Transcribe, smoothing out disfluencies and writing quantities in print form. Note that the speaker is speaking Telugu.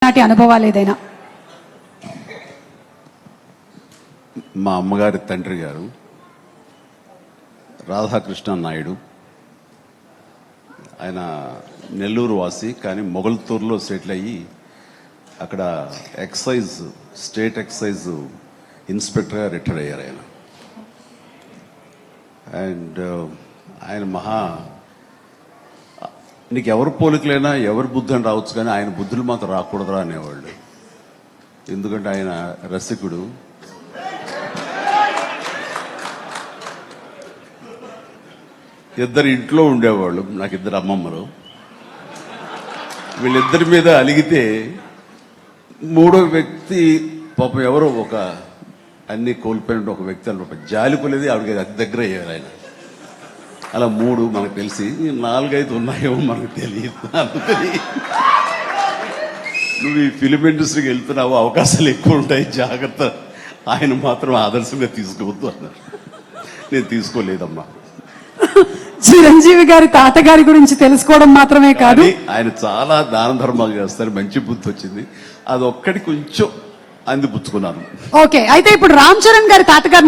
చిన్ననాటి అనుభవాలు ఏదైనా? మా అమ్మగారి తండ్రి గారు రాధాకృష్ణ నాయుడు, ఆయన నెల్లూరు వాసి, కానీ మొగల్తూరులో సెటిల్ అయ్యి అక్కడ స్టేట్ ఎక్సైజ్ ఇన్స్పెక్టర్గా రిటైర్ అయ్యారు ఆయన. అండ్ ఆయన నీకు ఎవరు పోలికలైనా ఎవరి బుద్ధి అని రావచ్చు, కానీ ఆయన బుద్ధులు మాత్రం రాకూడదురా అనేవాళ్ళు. ఎందుకంటే ఆయన రసికుడు. ఇద్దరు ఇంట్లో ఉండేవాళ్ళు, నాకు ఇద్దరు అమ్మమ్మలు. వీళ్ళిద్దరి మీద అలిగితే మూడో వ్యక్తి పాపం ఎవరో ఒక అన్ని కోల్పోయిన ఒక వ్యక్తి అనమాట, జాలిపోలేదు, ఆవిడకి అతి దగ్గర అయ్యారు ఆయన. అలా మూడు మనకు తెలిసి 4-5 ఉన్నాయేమో మనకు తెలియదు. అందుకని నువ్వు ఈ ఫిలిం ఇండస్ట్రీకి వెళ్తున్నావు, అవకాశాలు ఎక్కువ ఉంటాయి, జాగ్రత్త, ఆయన మాత్రం ఆదర్శంగా తీసుకోవద్దు అన్నారు. నేను తీసుకోలేదమ్మా. చిరంజీవి గారి తాతగారి గురించి తెలుసుకోవడం మాత్రమే కాదు, ఆయన చాలా దాన ధర్మాలు చేస్తారు, మంచి బుద్ధి వచ్చింది, అది ఒక్కటి కొంచెం అందిపుచ్చుకున్నాను. ఓకే. అయితే ఇప్పుడు రామ్ చరణ్ గారి తాతగారు